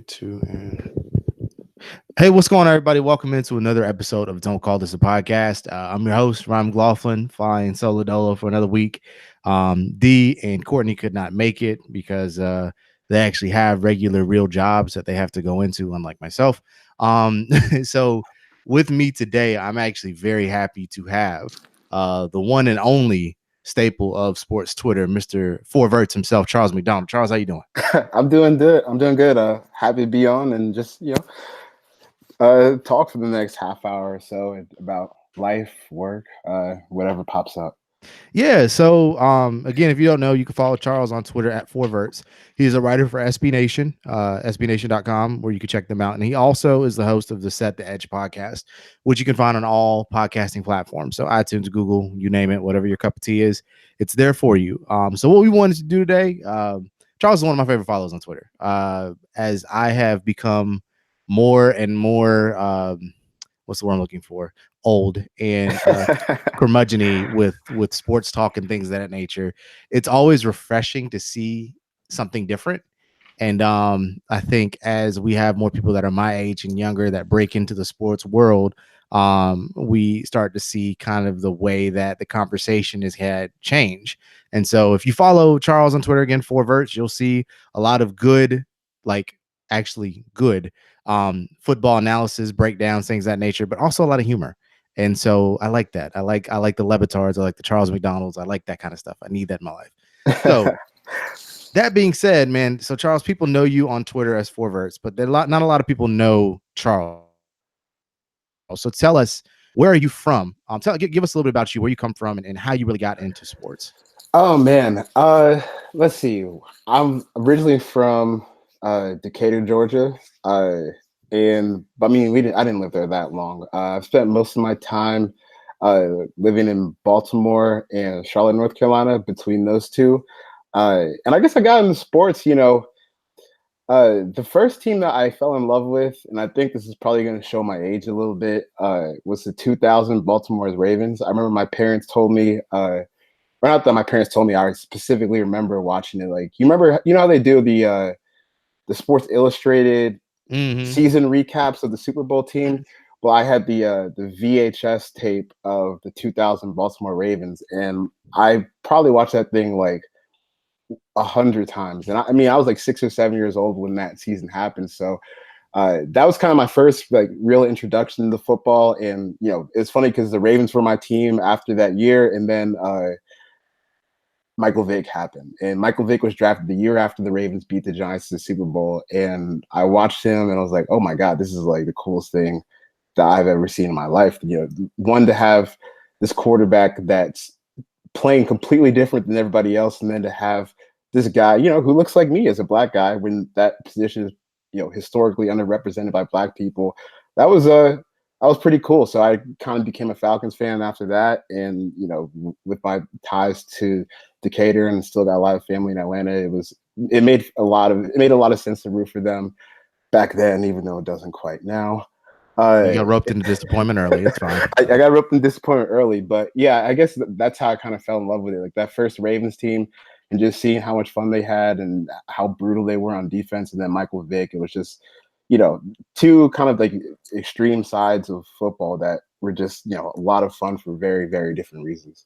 Two and Hey, what's going on, everybody? Welcome into another episode of Don't Call This a Podcast. I'm your host, Ryan McLaughlin, flying solo dolo for another week. Dee and Courtney could not make it because they actually have regular, real jobs that they have to go into, unlike myself. So, with me today, I'm actually very happy to have the one and only staple of sports Twitter, Mr. Four Verts himself, Charles McDonald. Charles, how you doing? I'm doing good. I'm doing good. Happy to be on and just talk for the next half hour or so about life, work, whatever pops up. Yeah. So again, if you don't know, you can follow Charles on Twitter at Fourverts. He's a writer for SBNation, SBNation.com, where you can check them out. And he also is the host of the Set the Edge podcast, which you can find on all podcasting platforms. So iTunes, Google, you name it, whatever your cup of tea is, it's there for you. So what we wanted to do today, Charles is one of my favorite followers on Twitter. As I have become more and more what's the word I'm looking for? Old and curmudgeony with sports talk and things of that nature. It's always refreshing to see something different. And I think as we have more people that are my age and younger that break into the sports world, we start to see kind of the way that the conversation has had change. And so if you follow Charles on Twitter, again, Four Verts, you'll see a lot of good, like actually good football analysis, breakdowns, things of that nature, but also a lot of humor. And so I like that. I like the Levitards, I like the Charles McDonalds, I like that kind of stuff. I need that in my life. So that being said, man, so Charles, people know you on Twitter as Four Verts, but not a lot of people know Charles. So tell us, where are you from? Give us a little bit about you, where you come from, and how you really got into sports. Oh man. Let's see. I'm originally from Decatur, Georgia. And I mean, I didn't live there that long. I've spent most of my time living in Baltimore and Charlotte, North Carolina, between those two. And I guess I got into sports, the first team that I fell in love with, and I think this is probably going to show my age a little bit, was the 2000 Baltimore's Ravens. I remember my parents told me, or not that my parents told me, I specifically remember watching it. Like, you know how they do the Sports Illustrated Mm-hmm. season recaps of the Super Bowl team? Well, I had the VHS tape of the 2000 Baltimore Ravens, and I probably watched that thing like 100 times. And I mean, I was like 6 or 7 years old when that season happened. So that was kind of my first like real introduction to football. And it's funny because the Ravens were my team after that year, and then Michael Vick happened, and Michael Vick was drafted the year after the Ravens beat the Giants in the Super Bowl. And I watched him, and I was like, oh my god, this is like the coolest thing that I've ever seen in my life. One, to have this quarterback that's playing completely different than everybody else, and then to have this guy, who looks like me as a black guy, when that position is, historically underrepresented by black people. That was pretty cool. So I kind of became a Falcons fan after that, and with my ties to Decatur and still got a lot of family in Atlanta, it made a lot of sense to root for them back then, even though it doesn't quite now. You got roped into disappointment early. It's fine. I got roped in disappointment early, but yeah, I guess that's how I kind of fell in love with it. Like that first Ravens team, and just seeing how much fun they had and how brutal they were on defense, and then Michael Vick. It was just, two kind of like extreme sides of football that were just, a lot of fun for very, very different reasons.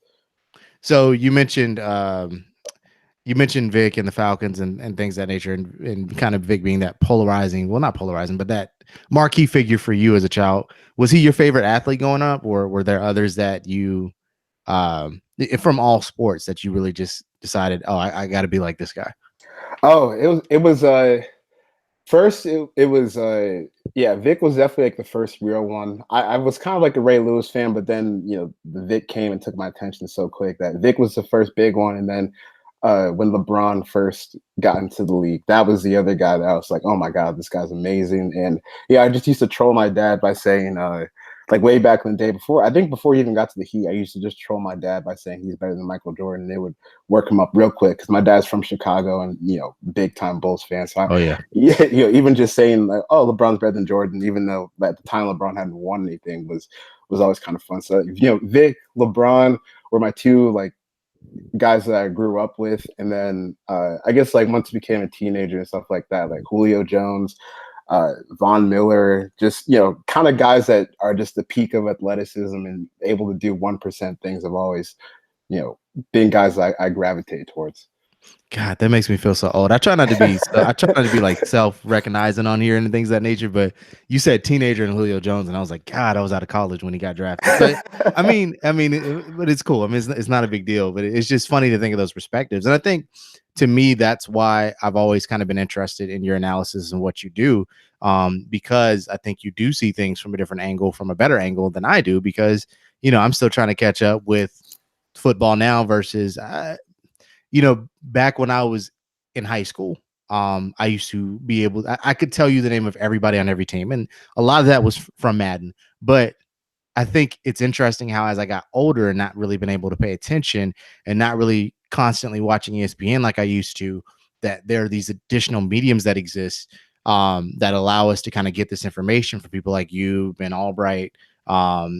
So you mentioned Vic and the Falcons and things of that nature, and kind of Vic being that polarizing, well, not polarizing, but that marquee figure for you as a child. Was he your favorite athlete growing up, or were there others that you, from all sports, that you really just decided, oh, I got to be like this guy? Oh, it was first, it was yeah, Vic was definitely like the first real one. I was kind of like a Ray Lewis fan, but then the Vic came and took my attention so quick that Vic was the first big one. And then when LeBron first got into the league, that was the other guy that I was like, oh my god, this guy's amazing. And yeah, I just used to troll my dad by saying like way back in the day, before he even got to the Heat, I used to just troll my dad by saying he's better than Michael Jordan. They would work him up real quick because my dad's from Chicago and big time Bulls fan. So Oh yeah. yeah, even just saying like, oh, LeBron's better than Jordan, even though at the time LeBron hadn't won anything, was always kind of fun. So Vic, LeBron were my two like guys that I grew up with, and then I guess like once I became a teenager and stuff like that, like Julio Jones Von Miller, just, kind of guys that are just the peak of athleticism and able to do 1% things have always, been guys I gravitate towards. God, that makes me feel so old. I try not to be like self-recognizing on here and things of that nature, but you said teenager and Julio Jones, and I was like, God, I was out of college when he got drafted. But but it's cool. I mean, it's not a big deal, but it's just funny to think of those perspectives. And I think to me, that's why I've always kind of been interested in your analysis and what you do. Because I think you do see things from a different angle, from a better angle than I do, because, I'm still trying to catch up with football now versus, back when I was in high school, I used to be able, I could tell you the name of everybody on every team. And a lot of that was from Madden. But I think it's interesting how, as I got older and not really been able to pay attention and not really constantly watching ESPN like I used to, that there are these additional mediums that exist that allow us to kind of get this information from people like you, Ben Albright, Derek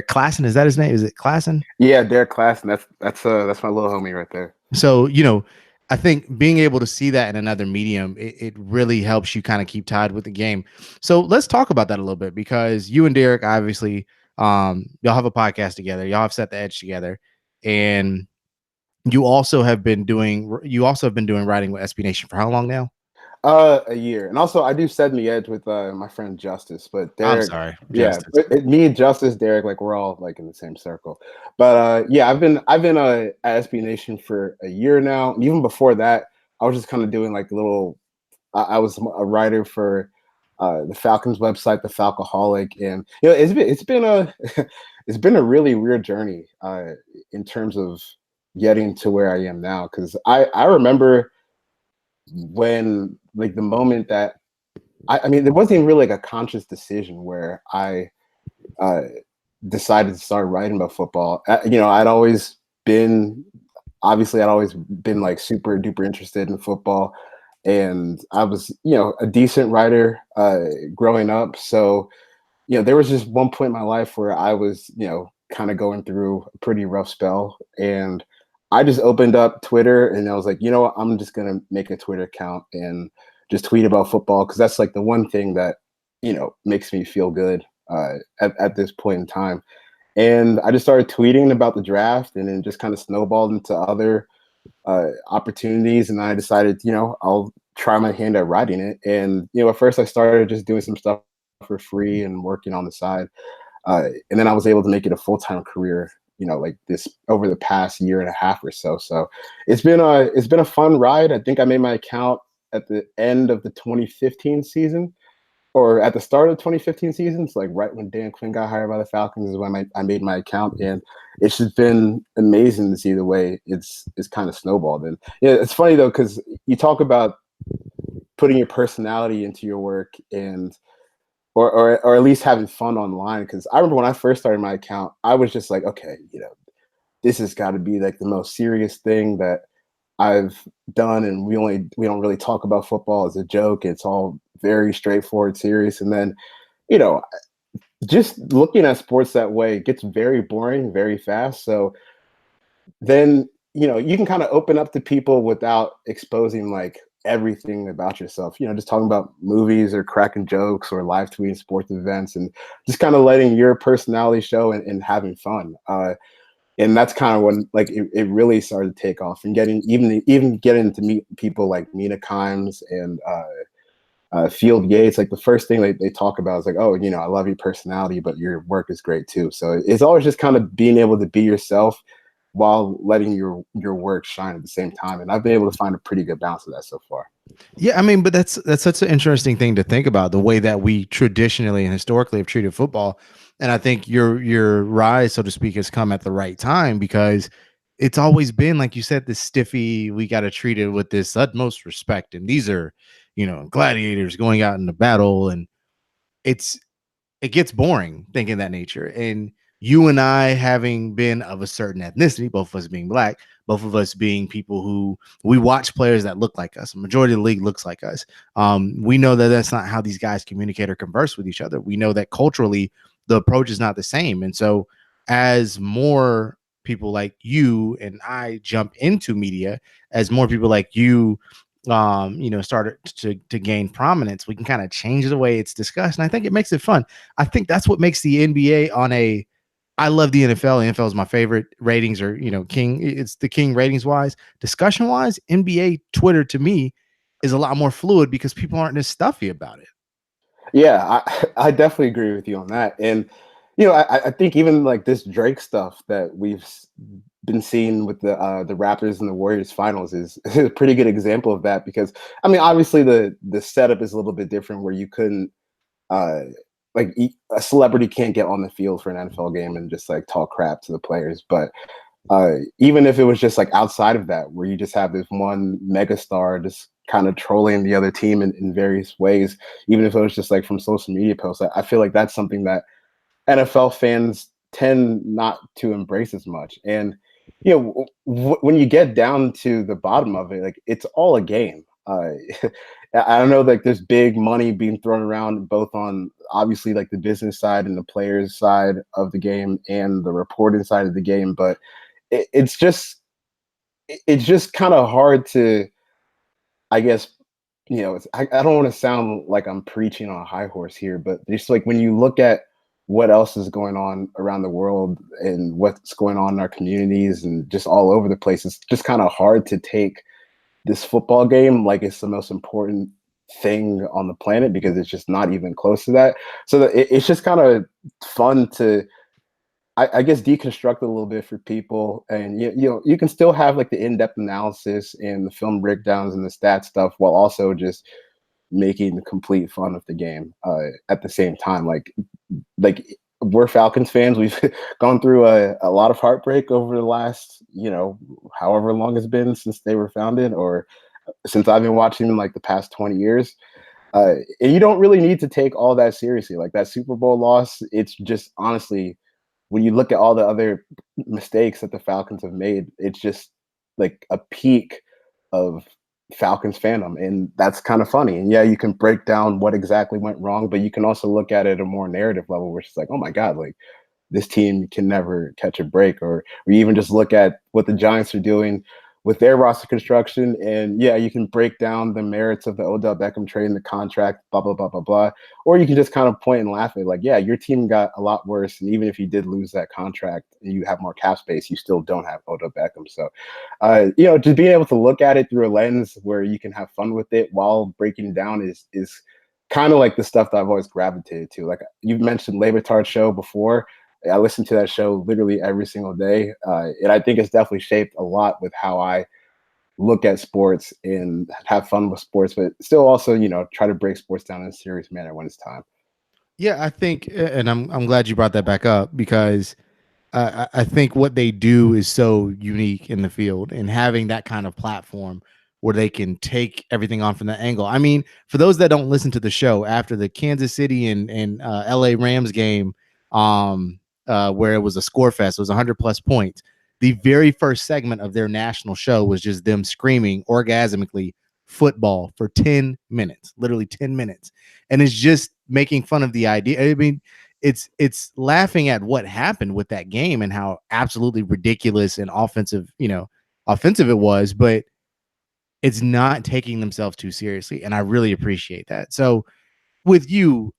Klassen. Is that his name? Is it Klassen? Yeah, Derek Klassen. That's my little homie right there. So, I think being able to see that in another medium, it really helps you kind of keep tied with the game. So let's talk about that a little bit, because you and Derek, obviously, y'all have a podcast together. Y'all have Set the Edge together, and you also have been doing writing with SBNation for how long now? A year. And also I do Set the Edge with my friend Justice, but Derek, I'm sorry, yeah, Justice. me and Justice, Derek, like we're all like in the same circle. But yeah, I've been at SBNation for a year now. And even before that, I was just kind of doing like little, I was a writer for the Falcons website, the Falcoholic, and it's been a it's been a really weird journey in terms of getting to where I am now. Because I remember when, like, the moment that I mean, there wasn't even really like a conscious decision where I decided to start writing about football. I'd always been like super duper interested in football, and I was, a decent writer growing up. So, there was just one point in my life where I was, kind of going through a pretty rough spell, and I just opened up Twitter and I was like, what, I'm just gonna make a Twitter account and just tweet about football, because that's like the one thing that makes me feel good at this point in time. And I just started tweeting about the draft, and then just kind of snowballed into other opportunities. And I decided, I'll try my hand at writing it. And at first I started just doing some stuff for free and working on the side, and then I was able to make it a full-time career, like this over the past year and a half or so. So it's been a fun ride. I think I made my account at the end of the 2015 season, or at the start of the 2015 season. It's like right when Dan Quinn got hired by the Falcons is when I made my account, and it's just been amazing to see the way it's kind of snowballed. And it's funny though, because you talk about putting your personality into your work, and or at least having fun online. Because I remember when I first started my account, I was just like, okay, this has got to be like the most serious thing that I've done, and we don't really talk about football as a joke. It's all very straightforward, serious. And then, just looking at sports that way gets very boring very fast. So then, you can kind of open up to people without exposing like everything about yourself, just talking about movies or cracking jokes or live tweeting sports events, and just kind of letting your personality show and having fun. And that's kind of when like it really started to take off, and even getting to meet people like Mina Kimes and Field Yates. Like the first thing they talk about is like, oh, I love your personality, but your work is great too. So it's always just kind of being able to be yourself while letting your work shine at the same time. And I've been able to find a pretty good balance of that so far. Yeah, I mean, but that's such an interesting thing to think about, the way that we traditionally and historically have treated football. And I think your rise, so to speak, has come at the right time, because it's always been, like you said, this stiffy, we got to treat it with this utmost respect. And these are, gladiators going out into battle, and it gets boring thinking that nature. And you and I, having been of a certain ethnicity, both of us being black, both of us being people who we watch players that look like us, a majority of the league looks like us. We know that that's not how these guys communicate or converse with each other. We know that culturally the approach is not the same. And so as more people like you and I jump into media, as more people like you started to gain prominence, we can kind of change the way it's discussed. And I think it makes it fun. I think that's what makes the NBA I love the NFL. The NFL is my favorite. Ratings are, king. It's the king ratings wise. Discussion wise, NBA Twitter to me is a lot more fluid because people aren't as stuffy about it. Yeah, I definitely agree with you on that. And I think even like this Drake stuff that we've been seeing with the Raptors and the Warriors finals is a pretty good example of that. Because I mean, obviously the setup is a little bit different where you couldn't uh like a celebrity can't get on the field for an NFL game and just like talk crap to the players. But even if it was just like outside of that, where you just have this one megastar just kind of trolling the other team in various ways, even if it was just like from social media posts, I feel like that's something that NFL fans tend not to embrace as much. And when you get down to the bottom of it, like it's all a game. I don't know, like there's big money being thrown around both on obviously like the business side and the players side of the game and the reporting side of the game, but it's just kind of hard to, I guess, I don't want to sound like I'm preaching on a high horse here, but just like when you look at what else is going on around the world and what's going on in our communities and just all over the place, it's just kind of hard to take this football game like it's the most important thing on the planet because it's just not even close to that. So it's just kind of fun to, I guess, deconstruct it a little bit for people, and you can still have like the in-depth analysis and the film breakdowns and the stat stuff while also just making complete fun of the game at the same time. Like we're Falcons fans. We've gone through a lot of heartbreak over the last however long it's been since they were founded, or since I've been watching them like the past 20 years. And you don't really need to take all that seriously. Like that Super Bowl loss, it's just honestly, when you look at all the other mistakes that the Falcons have made, it's just like a peak of Falcons fandom. And that's kind of funny. And yeah, you can break down what exactly went wrong, but you can also look at it at a more narrative level where it's like, oh my God, like this team can never catch a break. Or even just look at what the Giants are doing with their roster construction. And yeah, you can break down the merits of the Odell Beckham trade and the contract, blah, blah, blah, blah, blah. Or you can just kind of point and laugh at like, yeah, your team got a lot worse. And even if you did lose that contract and you have more cap space, you still don't have Odell Beckham. So, just being able to look at it through a lens where you can have fun with it while breaking down is kind of like the stuff that I've always gravitated to. Like you mentioned Le Batard show before. I listen to that show literally every single day. And I think it's definitely shaped a lot with how I look at sports and have fun with sports, but still also, try to break sports down in a serious manner when it's time. Yeah, I think, and I'm glad you brought that back up because I think what they do is so unique in the field, and having that kind of platform where they can take everything on from that angle. I mean, for those that don't listen to the show, after the Kansas City and LA Rams game, where it was a score fest, it was 100+ points. The very first segment of their national show was just them screaming orgasmically football for 10 minutes, literally 10 minutes. And it's just making fun of the idea. I mean, it's laughing at what happened with that game and how absolutely ridiculous and offensive it was, but it's not taking themselves too seriously, and I really appreciate that. So with you,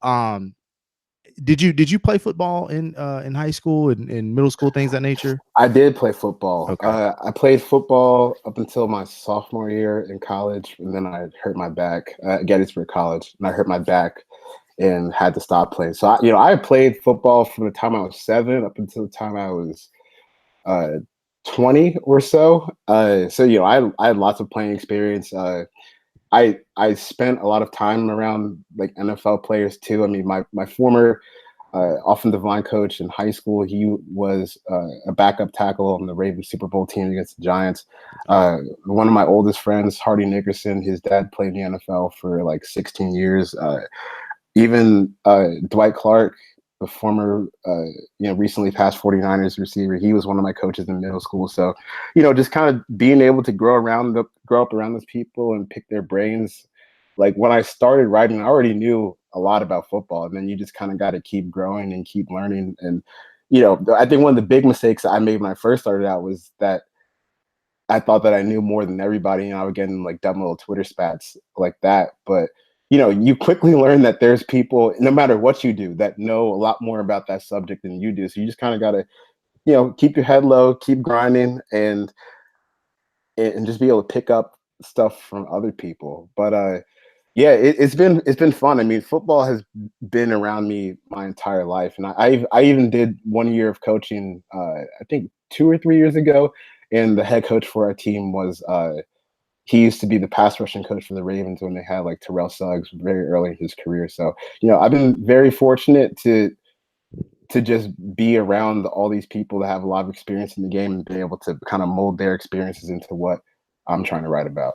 did you play football in high school and in middle school, things of that nature? I did play football. Okay. I played football up until my sophomore year in college, and then I hurt my back at Gettysburg College, and I hurt my back and had to stop playing. So I played football from the time I was 7 up until the time I was 20 or so. I had lots of playing experience. I spent a lot of time around like NFL players too. I mean, my former offensive line coach in high school, he was a backup tackle on the Ravens Super Bowl team against the Giants. One of my oldest friends, Hardy Nickerson, his dad played in the NFL for like 16 years. Even Dwight Clark, the former, recently passed 49ers receiver, he was one of my coaches in middle school. So, just kind of being able to grow up around those people and pick their brains. Like when I started writing, I already knew a lot about football, and then you just kind of got to keep growing and keep learning. And, I think one of the big mistakes I made when I first started out was that I thought that I knew more than everybody, and I would get in like dumb little Twitter spats like that. But you quickly learn that there's people, no matter what you do, that know a lot more about that subject than you do. So you just kind of gotta, keep your head low, keep grinding, and just be able to pick up stuff from other people. But yeah, it's been fun. I mean, football has been around me my entire life, and I even did 1 year of coaching. I think 2 or 3 years ago, and the head coach for our team was he used to be the pass rushing coach for the Ravens when they had like Terrell Suggs very early in his career. So I've been very fortunate to just be around all these people that have a lot of experience in the game and be able to kind of mold their experiences into what I'm trying to write about.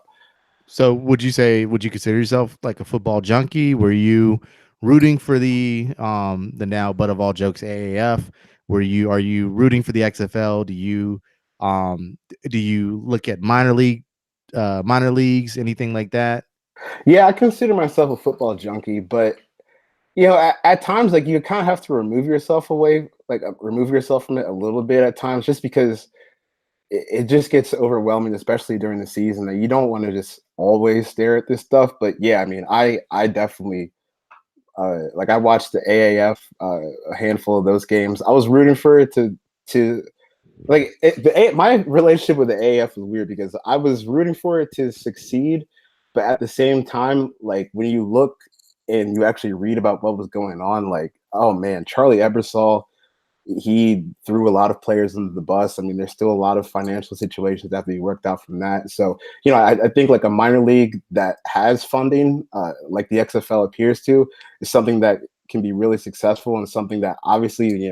So would you consider yourself like a football junkie? Were you rooting for the now butt of all jokes AAF? Are you rooting for the XFL? Do you look at minor leagues, anything like that? Yeah, I consider myself a football junkie, but at times, like you kind of have to remove yourself away, like remove yourself from it a little bit at times, just because it just gets overwhelming, especially during the season. That you don't want to just always stare at this stuff. But yeah, I mean, I definitely like I watched the AAF a handful of those games. I was rooting for it to like my relationship with the AAF was weird because I was rooting for it to succeed, but at the same time, like when you look and you actually read about what was going on, like, oh man, Charlie Ebersol, he threw a lot of players under the bus. I mean, there's still a lot of financial situations that have to be worked out from that. So, I think like a minor league that has funding, like the XFL appears to, is something that can be really successful and something that obviously,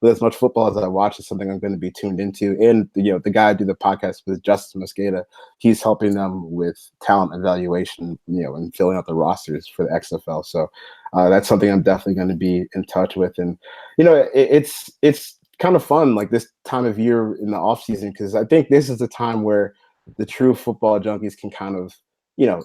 with as much football as I watch, is something I'm going to be tuned into. And the guy I do the podcast with, Justin Mosqueda, he's helping them with talent evaluation, and filling out the rosters for the XFL. So that's something I'm definitely going to be in touch with. And it's kind of fun, like this time of year in the off season, because I think this is the time where the true football junkies can kind of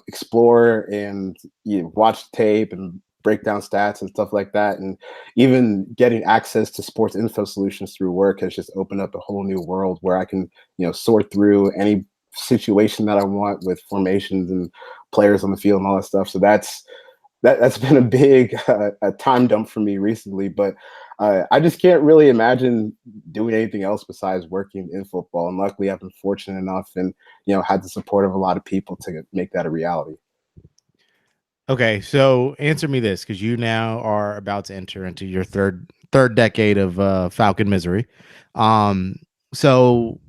explore and watch tape and break down stats and stuff like that. And even getting access to sports info solutions through work has just opened up a whole new world where I can sort through any situation that I want with formations and players on the field and all that stuff. So that's been a big a time dump for me recently, but I just can't really imagine doing anything else besides working in football. And luckily, I've been fortunate enough and had the support of a lot of people to make that a reality. Okay, so answer me this, because you now are about to enter into your third decade of Falcon misery. So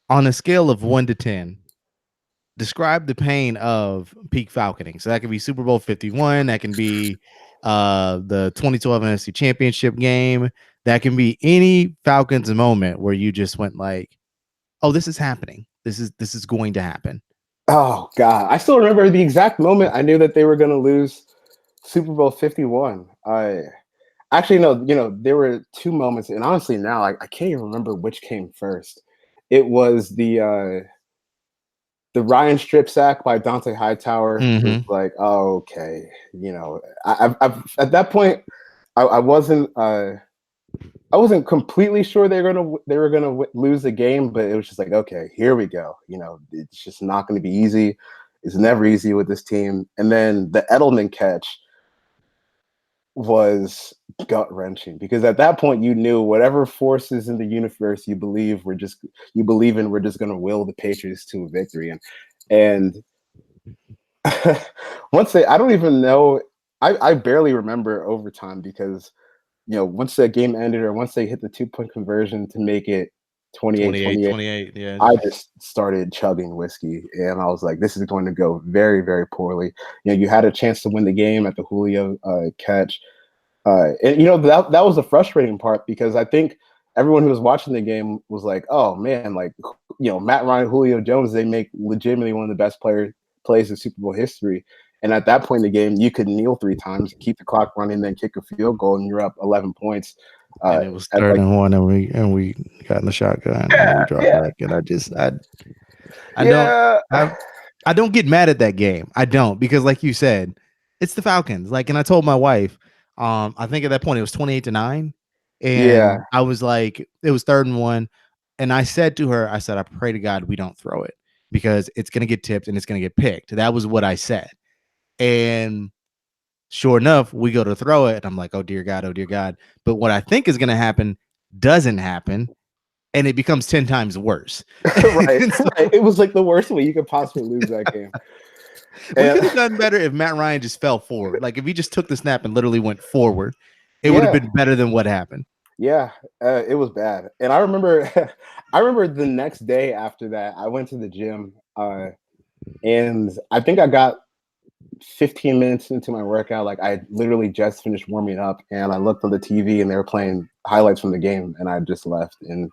on a scale of 1 to 10, describe the pain of peak falconing. So that could be Super Bowl 51, that can be the 2012 NFC Championship game, that can be any Falcons moment where you just went like, oh, this is happening. This is going to happen. Oh God, I still remember the exact moment I knew that they were going to lose Super Bowl 51. I actually no, there were two moments, and honestly now I can't even remember which came first. It was the Ryan strip sack by Dante Hightower was like, oh, okay, I've at that point I wasn't completely sure they were gonna lose the game, but it was just like, okay, here we go. It's just not going to be easy. It's never easy with this team. And then the Edelman catch was gut wrenching because at that point you knew whatever forces in the universe you believe in, we're just going to will the Patriots to a victory. And I don't even know. I barely remember overtime because once the game ended or once they hit the 2-point conversion to make it 28-28, yeah. I just started chugging whiskey and I was like, this is going to go very, very poorly. You had a chance to win the game at the Julio catch. And that was the frustrating part because I think everyone who was watching the game was like, oh man, like, Matt Ryan, Julio Jones, they make legitimately one of the best plays in Super Bowl history. And at that point in the game, you could kneel 3 times, keep the clock running, then kick a field goal, and you're up 11 points. And it was 3rd-and-1, and we got in the shotgun and we dropped back. And I don't get mad at that game. I don't, because like you said, it's the Falcons. Like, and I told my wife, I think at that point it was 28-9, and I was like, it was 3rd-and-1. And I said to her, I said, I pray to God we don't throw it because it's going to get tipped and it's going to get picked. That was what I said. And sure enough, we go to throw it. And I'm like, oh, dear God, oh, dear God. But what I think is going to happen doesn't happen. And it becomes 10 times worse. Right, So, right. It was like the worst way you could possibly lose that game. we And could have done better if Matt Ryan just fell forward. Like if he just took the snap and literally went forward, it would have yeah, been better than what happened. yeah, it was bad. And I remember, I remember the next day after that, I went to the gym, and I think I got 15 minutes into my workout. Like I literally just finished warming up, and I looked on the TV, and they were playing highlights from the game, and I just left and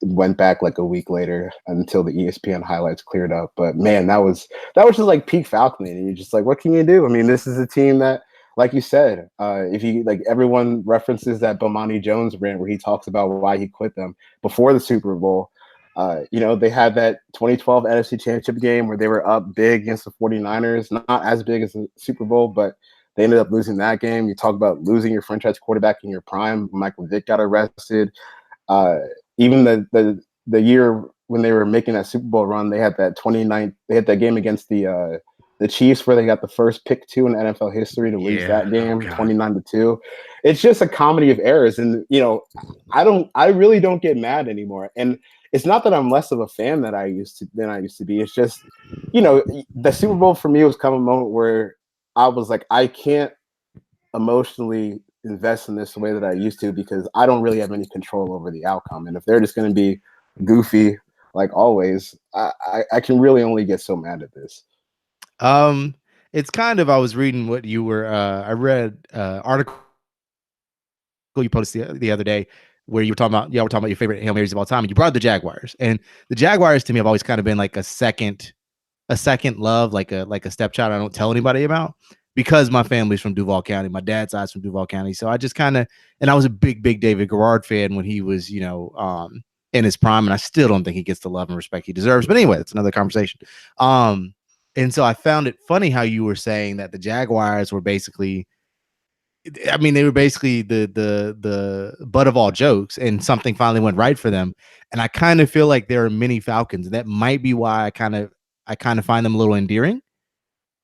went back like a week later until the ESPN highlights cleared up. But man, that was just like peak Falcon, and you're just like, what can you do? I mean, this is a team that, like you said, if you like, everyone references that Bomani Jones rant where he talks about why he quit them before the Super Bowl. They had that 2012 NFC Championship game where they were up big against the 49ers, not as big as the Super Bowl, but they ended up losing that game. You talk about losing your franchise quarterback in your prime. Michael Vick got arrested. Uh, Even the year when they were making that Super Bowl run, they had that 29. They had that game against the Chiefs where they got the first pick 2 in NFL history to lose that game, 29-2. It's just a comedy of errors, and I really don't get mad anymore. And it's not that I'm less of a fan than I used to be. It's just, the Super Bowl for me was come a moment where I was like, I can't emotionally invest in this the way that I used to because I don't really have any control over the outcome. And if they're just going to be goofy like always, I can really only get so mad at this. It's kind of, I was reading what you were, I read article you posted the other day where you were talking about, y'all were talking about your favorite Hail Marys of all time, and you brought up the Jaguars. And the Jaguars to me have always kind of been like a second love, like a stepchild I don't tell anybody about because my family's from Duval County. My dad's side's from Duval County. So I just kind of, and I was a big David Garrard fan when he was, in his prime, and I still don't think he gets the love and respect he deserves. But anyway, that's another conversation. And so I found it funny how you were saying that the Jaguars were basically, I mean, they were basically the butt of all jokes, and something finally went right for them. And I kind of feel like there are many Falcons. That might be why I kind of find them a little endearing.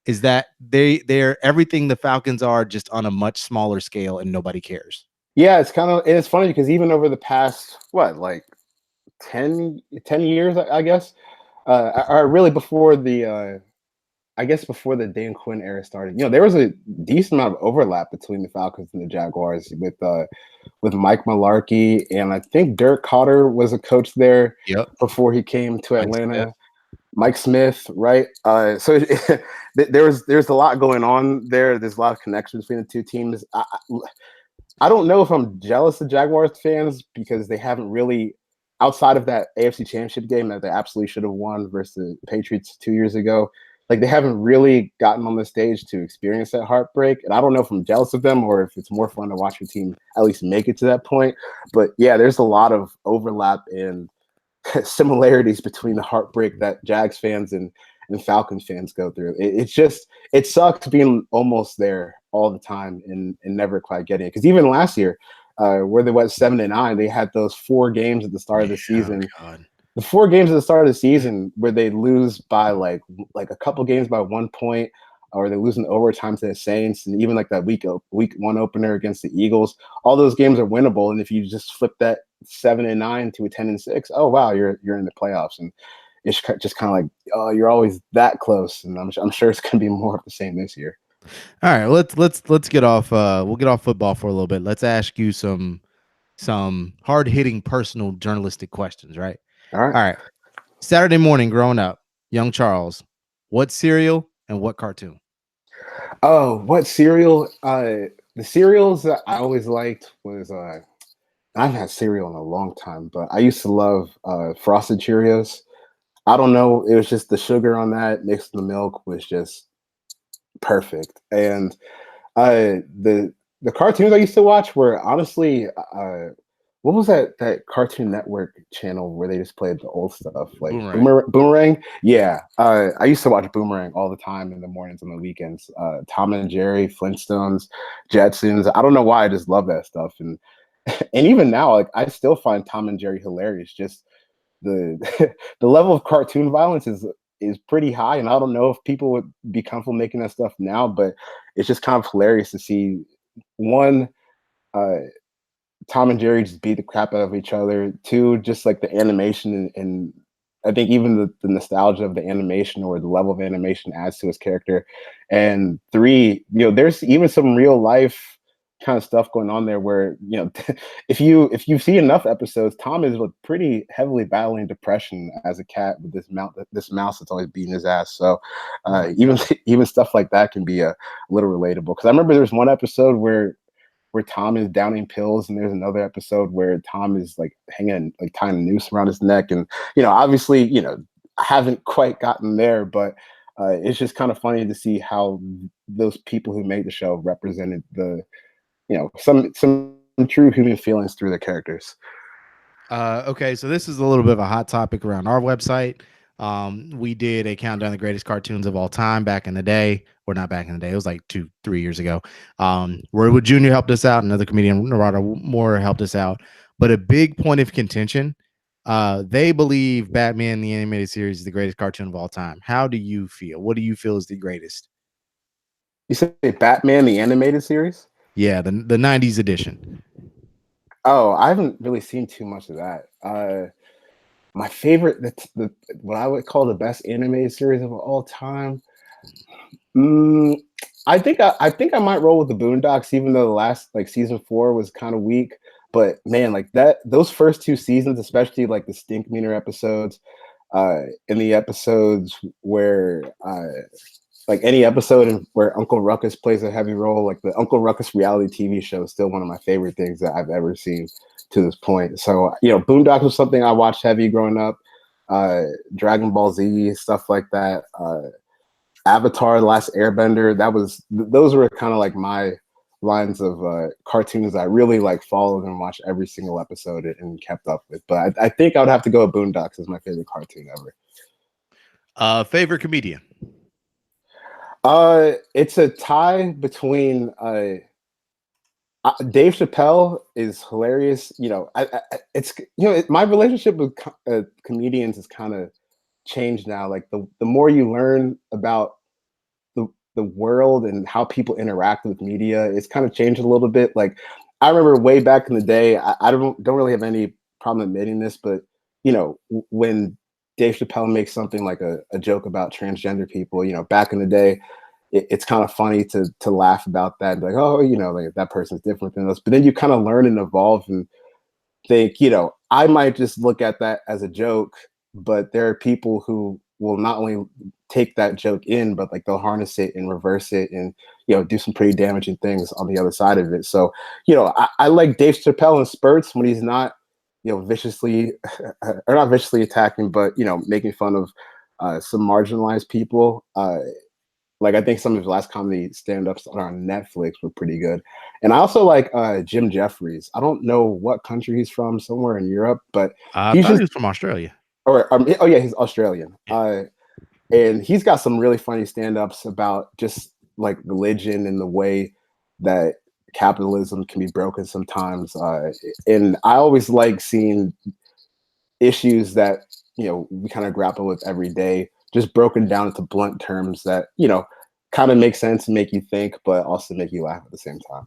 Is that they're everything the Falcons are, just on a much smaller scale, and nobody cares. Yeah, it's funny because even over the past like 10 years, I guess, or really before before the Dan Quinn era started, there was a decent amount of overlap between the Falcons and the Jaguars with Mike Mularkey, and I think Dirk Cotter was a coach there before he came to Atlanta. Mike Smith, right? So there's a lot going on there. There's a lot of connections between the two teams. I don't know if I'm jealous of Jaguars fans because they haven't really, outside of that AFC Championship game that they absolutely should have won versus the Patriots 2 years ago, like they haven't really gotten on the stage to experience that heartbreak. And I don't know if I'm jealous of them or if it's more fun to watch your team at least make it to that point. But yeah, there's a lot of overlap and similarities between the heartbreak that Jags fans and Falcons fans go through. It sucks being almost there all the time and never quite getting it. Because even last year, where they went 7-9, they had those 4 games at the start of the season. The 4 games at the start of the season where they lose by like a couple games by 1 point, or they lose in overtime to the Saints, and even like that week 1 opener against the Eagles. All those games are winnable, and if you just flip that 7-9 to a 10-6, oh wow, you're in the playoffs, and it's just kind of like, oh, you're always that close, and I'm sure it's going to be more of the same this year. All right, let's get off. We'll get off football for a little bit. Let's ask you some hard hitting personal journalistic questions. Right. All right. All right. Saturday morning, growing up, young Charles, what cereal and what cartoon? Oh, what cereal? The cereals that I always liked was I haven't had cereal in a long time, but I used to love Frosted Cheerios. I don't know, it was just the sugar on that mixed with the milk was just perfect. And the cartoons I used to watch were honestly, what was that Cartoon Network channel where they just played the old stuff, like Boomerang? Yeah, I used to watch Boomerang all the time in the mornings and the weekends. Tom and Jerry, Flintstones, Jetsons. I don't know why, I just love that stuff. And And even now, like I still find Tom and Jerry hilarious. Just the the level of cartoon violence is pretty high, and I don't know if people would be comfortable making that stuff now, but it's just kind of hilarious to see one, uh, Tom and Jerry just beat the crap out of each other. Two, just like the animation and I think even the nostalgia of the animation or the level of animation adds to his character. And three, there's even some real life kind of stuff going on there where if you see enough episodes, Tom is like pretty heavily battling depression as a cat with this mouse that's always beating his ass. So even even stuff like that can be a little relatable. Because I remember there was one episode where Tom is downing pills, and there's another episode where Tom is like hanging, like tying a noose around his neck. And, obviously, I haven't quite gotten there, but it's just kind of funny to see how those people who made the show represented some true human feelings through their characters. Okay, so this is a little bit of a hot topic around our website. We did a countdown of the greatest cartoons of all time back in the day, or not back in the day. It was like 2-3 years ago. Roywood Jr. helped us out. Another comedian, Narada Moore, helped us out. But a big point of contention, they believe Batman the animated series is the greatest cartoon of all time. How do you feel? What do you feel is the greatest? You say Batman the animated series? Yeah, the 90s edition. Oh, I haven't really seen too much of that. My favorite, what I would call the best animated series of all time. I think I might roll with the Boondocks, even though the last like season 4 was kind of weak. But man, like those first 2 seasons, especially like the Stink Meaner episodes, in the episodes where like any episode where Uncle Ruckus plays a heavy role, like the Uncle Ruckus reality TV show is still one of my favorite things that I've ever seen to this point. So, Boondocks was something I watched heavy growing up. Dragon Ball Z, stuff like that. Avatar, The Last Airbender. Those were kind of like my lines of cartoons I really like followed and watched every single episode and kept up with. But I think I would have to go with Boondocks as my favorite cartoon ever. Favorite comedian? It's a tie between Dave Chappelle is hilarious. My relationship with comedians is kind of changed now. Like the more you learn about the world and how people interact with media, it's kind of changed a little bit. Like I remember way back in the day, I don't really have any problem admitting this, but when Dave Chappelle makes something like a joke about transgender people, back in the day, it's kind of funny to laugh about that and be like, oh, like that person's different than us. But then you kind of learn and evolve and think, I might just look at that as a joke, but there are people who will not only take that joke in, but like they'll harness it and reverse it and, do some pretty damaging things on the other side of it. So, I like Dave Chappelle in spurts when he's not, viciously or not viciously attacking, but, making fun of some marginalized people. Like I think some of his last comedy stand-ups on Netflix were pretty good. And I also like Jim Jeffries. I don't know what country he's from, somewhere in Europe, but I thought he was from Australia. Oh yeah, he's Australian. And he's got some really funny stand-ups about just like religion and the way that capitalism can be broken sometimes. And I always like seeing issues that we kind of grapple with every day, just broken down into blunt terms that kind of make sense and make you think, but also make you laugh at the same time.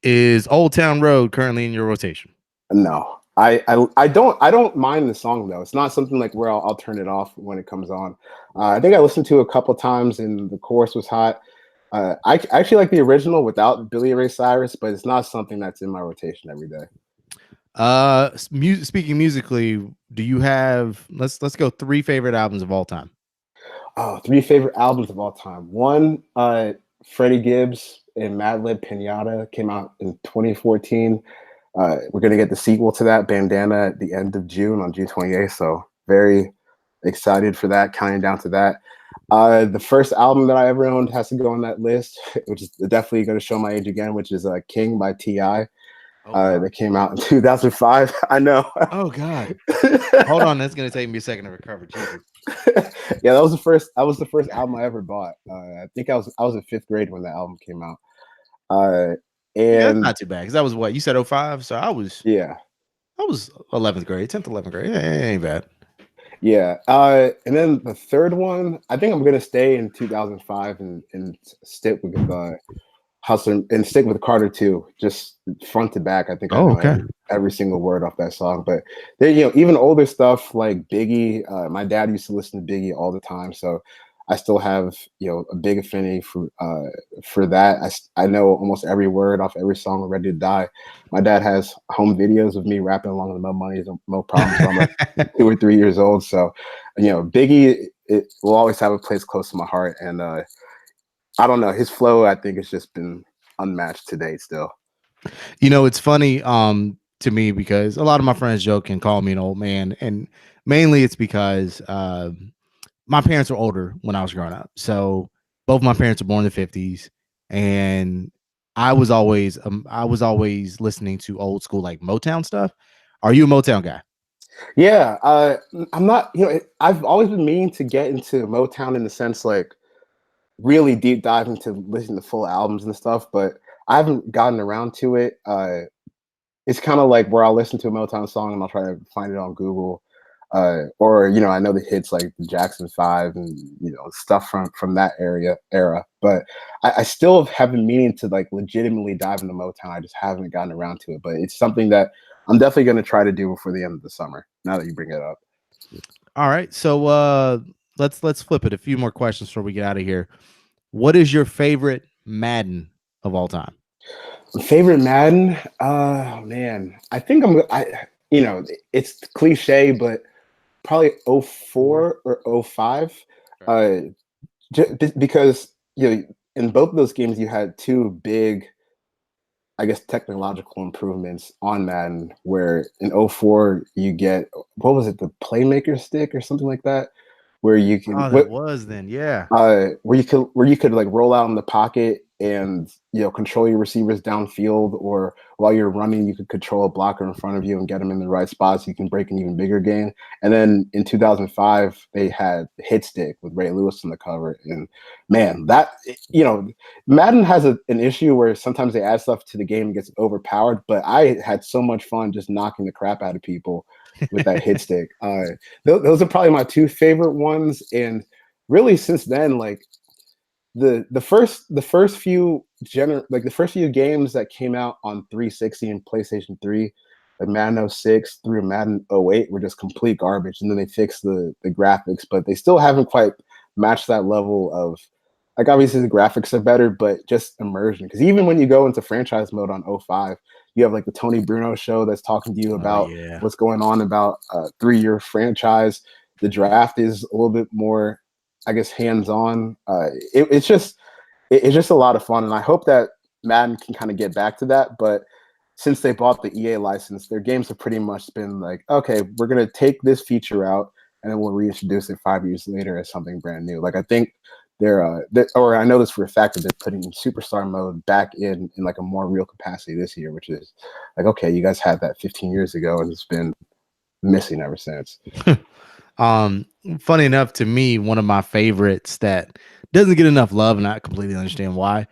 Is Old Town Road currently in your rotation? No, I don't mind the song though. It's not something like where I'll turn it off when it comes on. I think I listened to it a couple times and the chorus was hot. I actually like the original without Billy Ray Cyrus, but it's not something that's in my rotation every day. Speaking musically, do you have let's go 3 favorite albums of all time? Oh, 3 favorite albums of all time. One, Freddie Gibbs and Madlib Pinata came out in 2014. We're gonna get the sequel to that, Bandana, at the end of June on June 28th. So very excited for that, counting down to that. The first album that I ever owned has to go on that list, which is definitely going to show my age again, which is King by T.I. That came out in 2005. I know. Oh God. Hold on, that's gonna take me a second to recover. Jesus. Yeah, that was the first album I ever bought. I think I was in 5th grade when the album came out. Yeah, that's And not too bad because that was what you said 05. So yeah, I was 11th grade, 10th, 11th grade. Yeah, it ain't bad. yeah. And then the third one, I think I'm gonna stay in 2005 and stick with Hustler and stick with Carter too, just front to back. I think I Oh, know okay. every single word off that song. But then, even older stuff like Biggie. My dad used to listen to Biggie all the time, so I still have a big affinity for that. I know almost every word off every song. Ready to Die. My dad has home videos of me rapping along with Mo Money, Mo Problems when I'm like 2 or 3 years old. So, Biggie, it will always have a place close to my heart, and I don't know. His flow, I think, has just been unmatched to date still. It's funny to me because a lot of my friends joke and call me an old man, and mainly it's because my parents were older when I was growing up. So both my parents were born in the 50s, and I was always listening to old school like Motown stuff. Are you a Motown guy? Yeah, I'm not. I've always been meaning to get into Motown in the sense like really deep dive into listening to full albums and stuff, but I haven't gotten around to it. It's kind of like where I'll listen to a Motown song and I'll try to find it on Google, or I know the hits like the Jackson Five and stuff from that era. But I still have been meaning to like legitimately dive into Motown. I just haven't gotten around to it, but it's something that I'm definitely going to try to do before the end of the summer. Now that you bring it up. All right, so let's flip it. A few more questions before we get out of here. What is your favorite Madden of all time? Favorite Madden? Man, I think it's cliche, but probably Four. '04 or '05. Okay. Uh, because in both of those games you had two big, I guess, technological improvements on Madden. Where in '04 you get, what was it, the playmaker stick or something like that, where you can Oh, that was then. Yeah. where you could like roll out in the pocket and control your receivers downfield, or while you're running you could control a blocker in front of you and get them in the right spots so you can break an even bigger game. And then in 2005 they had hit stick with Ray Lewis on the cover, and man, that Madden has an issue where sometimes they add stuff to the game and gets overpowered, but I had so much fun just knocking the crap out of people with that hit stick. Those are probably my two favorite ones, and really since then, like the first few the first few games that came out on 360 and PlayStation 3, like Madden '06 through Madden '08, were just complete garbage, and then they fixed the graphics, but they still haven't quite matched that level of, like, obviously the graphics are better, but just immersion. Because even when you go into franchise mode on '05, you have like the Tony Bruno show that's talking to you Oh about yeah. what's going on about a 3-year franchise. The draft is a little bit more, I guess, hands-on. It's just a lot of fun, and I hope that Madden can kind of get back to that. But since they bought the EA license, their games have pretty much been like, okay, we're gonna take this feature out, and then we'll reintroduce it 5 years later as something brand new. Like, I think or I know this for a fact, that they're putting superstar mode back in like a more real capacity this year, which is like, okay, you guys had that 15 years ago, and it's been missing ever since. um, Funny enough, to me, one of my favorites that doesn't get enough love, and I completely understand why.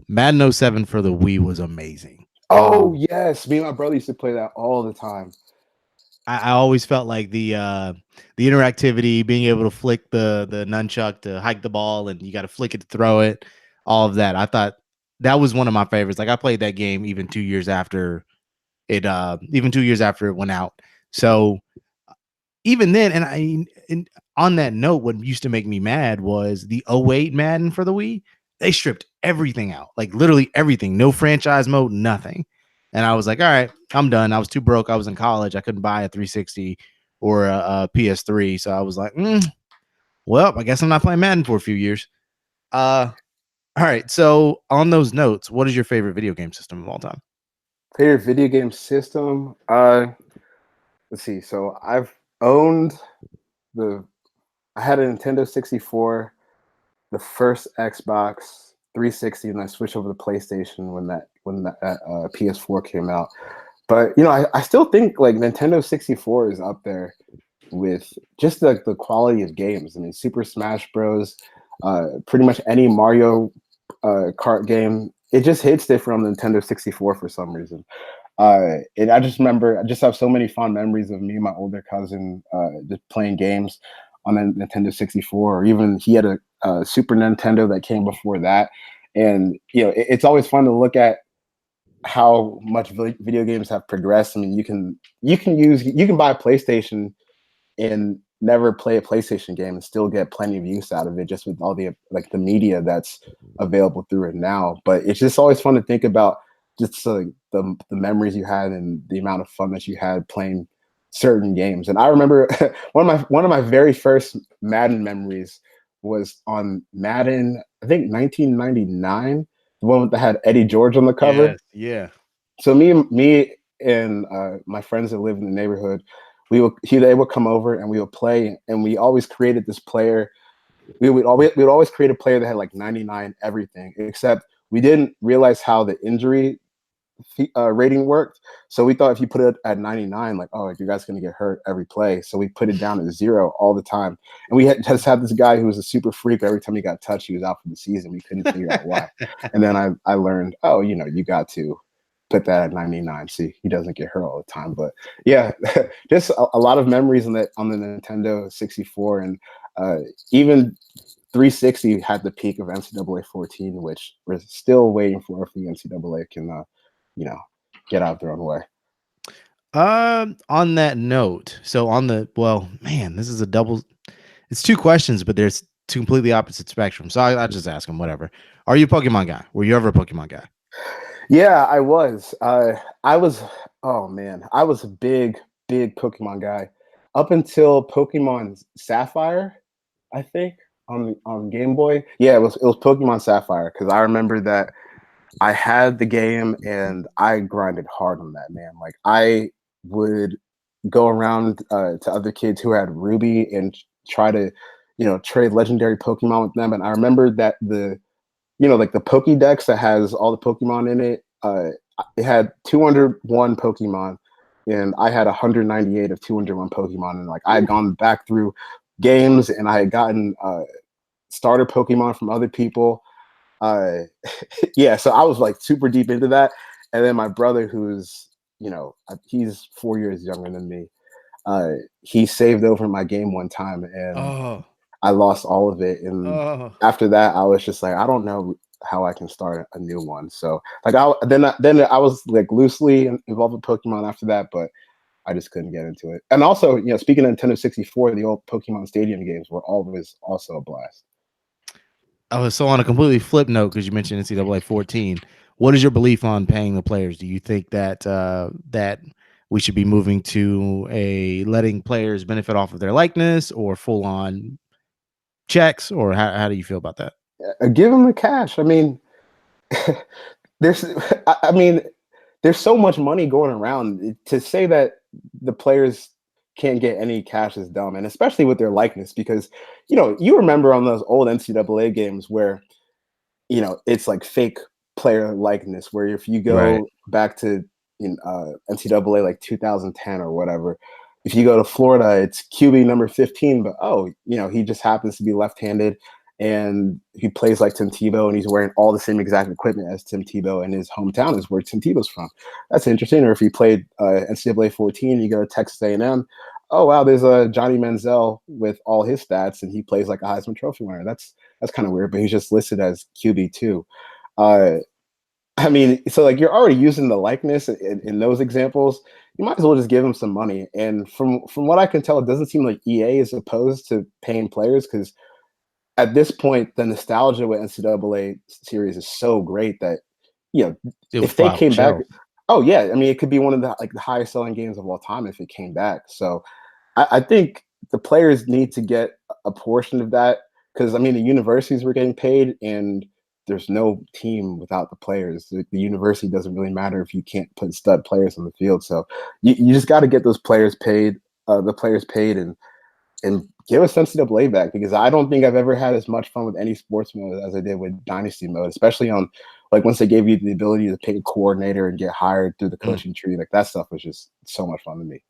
Madden '07 for the Wii was amazing. Oh yes, me and my brother used to play that all the time. I always felt like the interactivity, being able to flick the nunchuck to hike the ball, and you got to flick it to throw it, all of that. I thought that was one of my favorites. Like I played that game even 2 years after it went out. So even then, and on that note, what used to make me mad was the '08 Madden for the Wii. They stripped everything out, like literally everything, no franchise mode, nothing. And I was like, all right, I'm done. I was too broke. I was in college. I couldn't buy a 360 or a PS3. So I was like, well, I guess I'm not playing Madden for a few years. All right. So on those notes, what is your favorite video game system of all time? Favorite video game system? Let's see. So owned the I had a Nintendo 64, the first Xbox 360, and I switched over to PlayStation when that PS4 came out. But I still think like Nintendo 64 is up there with just the quality of games. I mean, Super Smash Bros. Pretty much any Mario Kart game it just hits different on the Nintendo 64 for some reason. And I just remember, I just have so many fond memories of me and my older cousin just playing games on the Nintendo 64, or even he had a Super Nintendo that came before that. And it's always fun to look at how much video games have progressed. I mean, you can buy a PlayStation and never play a PlayStation game and still get plenty of use out of it, just with all the like the media that's available through it now. But it's just always fun to think about just the memories you had and the amount of fun that you had playing certain games. And I remember one of my very first Madden memories was on Madden, I think 1999, the one that had Eddie George on the cover. Yes, yeah. So me and my friends that live in the neighborhood, they would come over and we would play, and we always created this player. We would always create a player that had like 99 everything, except we didn't realize how the injury rating worked. So we thought if you put it at 99, like, oh, you guys gonna get hurt every play. So we put it down at 0 all the time. And we just had this guy who was a super freak. Every time he got touched, he was out for the season. We couldn't figure out why. And then I learned, oh, you got to put that at 99. See, he doesn't get hurt all the time. But yeah, just a lot of memories on the Nintendo 64, and even 360 had the peak of NCAA 14, which we're still waiting for if the NCAA can get out their own way. On that note, so man, this is it's two questions, but there's two completely opposite spectrum. So I just ask them, whatever. Are you a Pokemon guy? Were you ever a Pokemon guy? Yeah, I was. Oh man, I was a big Pokemon guy up until Pokemon Sapphire, I think, on Game Boy. Yeah, it was Pokemon Sapphire, because I remember that I had the game and I grinded hard on that, man. Like, I would go around to other kids who had Ruby and try to, trade legendary Pokemon with them. And I remember that like the Pokédex that has all the Pokemon in it, it had 201 Pokemon, and I had 198 of 201 Pokemon. And like, I had gone back through games and I had gotten starter Pokemon from other people. Yeah, so I was like super deep into that. And then my brother, who's he's 4 years younger than me, he saved over my game one time, and I lost all of it. And after that, I was just like, I don't know how I can start a new one. So like, then I was like loosely involved with Pokemon after that, but I just couldn't get into it. And also, speaking of Nintendo 64, the old Pokemon Stadium games were always also a blast. Oh, so on a completely flip note, because you mentioned NCAA 14, what is your belief on paying the players? Do you think that that we should be moving to letting players benefit off of their likeness, or full on checks, or how do you feel about that? Give them the cash. I mean, there's, I mean, there's so much money going around. To say that the players can't get any cash is dumb, and especially with their likeness, because you remember on those old NCAA games where it's like fake player likeness, where if you go back to NCAA like 2010 or whatever, if you go to Florida, it's QB number 15, but he just happens to be left-handed and he plays like Tim Tebow and he's wearing all the same exact equipment as Tim Tebow, and his hometown is where Tim Tebow's from. That's interesting. Or if he played NCAA 14, you go to Texas A&M. Oh wow, there's a Johnny Manziel with all his stats, and he plays like a Heisman Trophy winner. That's kind of weird, but he's just listed as QB2. I mean, so like, you're already using the likeness in those examples. You might as well just give him some money. And from what I can tell, it doesn't seem like EA is opposed to paying players, because at this point, the nostalgia with NCAA series is so great that if they came back, oh yeah, I mean, it could be one of the highest selling games of all time if it came back. So I think the players need to get a portion of that, because I mean, the universities were getting paid, and there's no team without the players. The university doesn't really matter if you can't put stud players on the field. So you just got to get those players paid, and give us NCAA back, because I don't think I've ever had as much fun with any sports mode as I did with Dynasty mode, especially on once they gave you the ability to pick a coordinator and get hired through the coaching tree. Like, that stuff was just so much fun to me.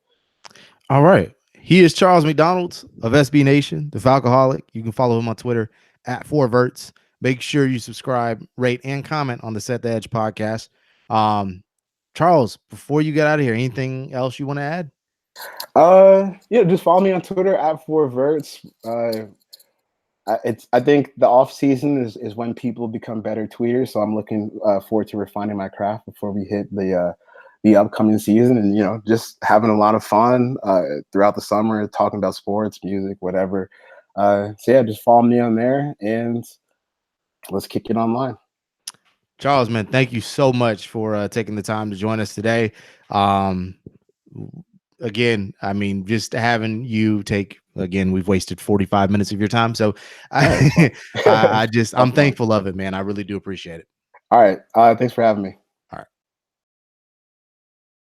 All right. He is Charles McDonald of SBNation, the Falcoholic. You can follow him on Twitter at 4verts. Make sure you subscribe, rate, and comment on the Set the Edge podcast. Charles, before you get out of here, anything else you want to add? Yeah, just follow me on Twitter at 4verts. I think the off season is when people become better tweeters. So I'm looking forward to refining my craft before we hit the upcoming season, and just having a lot of fun throughout the summer, talking about sports, music, whatever. So yeah, just follow me on there, and let's kick it online. Charles, man, thank you so much for taking the time to join us today. Again, I mean, just having you take, again, we've wasted 45 minutes of your time. So I'm thankful of it, man. I really do appreciate it. All right. Thanks for having me.